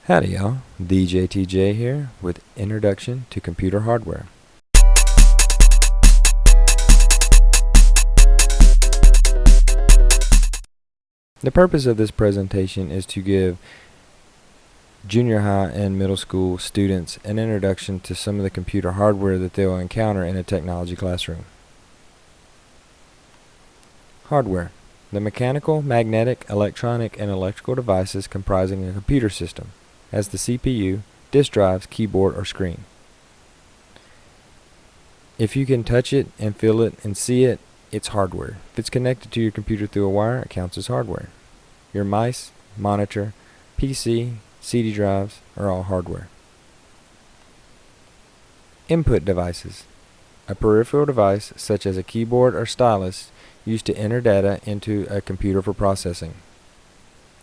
Howdy y'all, TheJTJ here with Introduction to Computer Hardware. The purpose of this presentation is to give junior high and middle school students an introduction to some of the computer hardware that they will encounter in a technology classroom. Hardware: the mechanical, magnetic, electronic, and electrical devices comprising a computer system, as the CPU, disk drives, keyboard, or screen. If you can touch it and feel it and see it, it's hardware. If it's connected to your computer through a wire, it counts as hardware. Your mice, monitor, PC, CD drives are all hardware. Input devices: a peripheral device such as a keyboard or stylus used to enter data into a computer for processing.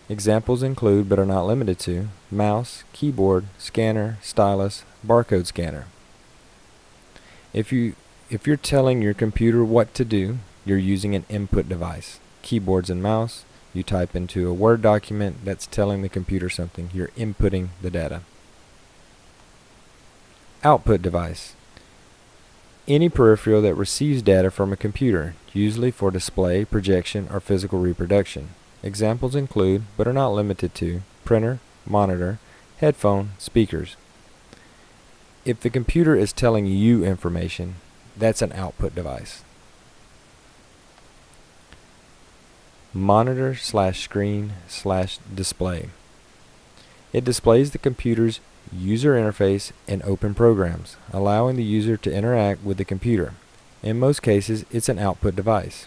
Examples include, but are not limited to, mouse, keyboard, scanner, stylus, barcode scanner. If you're telling your computer what to do, you're using an input device. Keyboards and mouse, you type into a Word document, that's telling the computer something. You're inputting the data. Output device: any peripheral that receives data from a computer, usually for display, projection, or physical reproduction. Examples include, but are not limited to, printer, monitor, headphone, speakers. If the computer is telling you information, that's an output device. Monitor/screen/display. It displays the computer's user interface and open programs, allowing the user to interact with the computer. In most cases, it's an output device.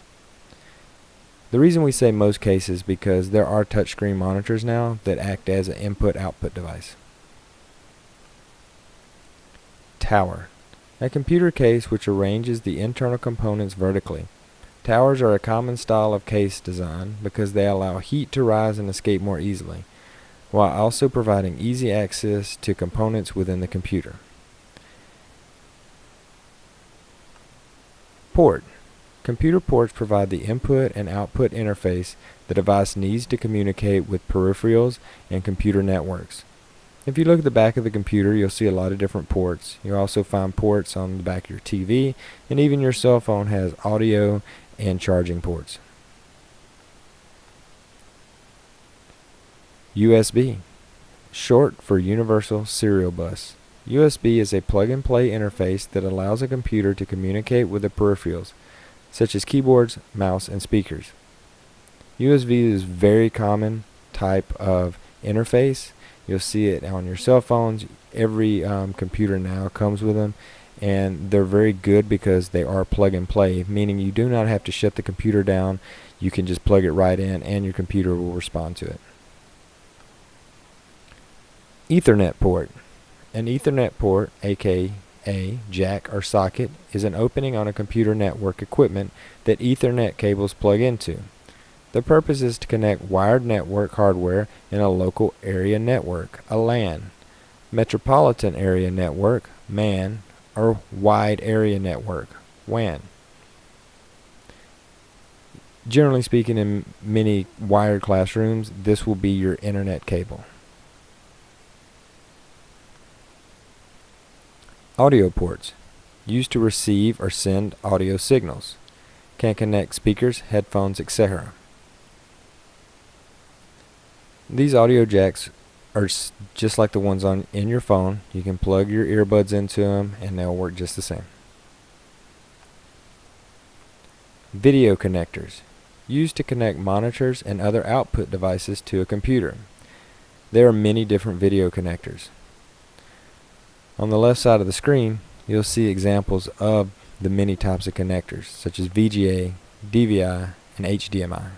The reason we say most cases because there are touchscreen monitors now that act as an input-output device. Tower: a computer case which arranges the internal components vertically. Towers are a common style of case design because they allow heat to rise and escape more easily, while also providing easy access to components within the computer. Port: computer ports provide the input and output interface the device needs to communicate with peripherals and computer networks. If you look at the back of the computer, you'll see a lot of different ports. You'll also find ports on the back of your TV, and even your cell phone has audio and charging ports. USB, short for Universal Serial Bus. USB is a plug-and-play interface that allows a computer to communicate with the peripherals, such as keyboards, mouse, and speakers. USB is a very common type of interface. You'll see it on your cell phones. Every computer now comes with them, and they're very good because they are plug and play, meaning you do not have to shut the computer down. You can just plug it right in and your computer will respond to it. Ethernet port: an Ethernet port, aka jack or socket, is an opening on a computer network equipment that Ethernet cables plug into. The purpose is to connect wired network hardware in a local area network, a LAN, metropolitan area network, MAN, or wide area network, WAN. Generally speaking, in many wired classrooms, this will be your internet cable. Audio ports: used to receive or send audio signals. Can connect speakers, headphones, etc. These audio jacks are just like the ones in your phone. You can plug your earbuds into them and they'll work just the same. Video connectors: used to connect monitors and other output devices to a computer. There are many different video connectors. On the left side of the screen, you'll see examples of the many types of connectors, such as VGA, DVI, and HDMI.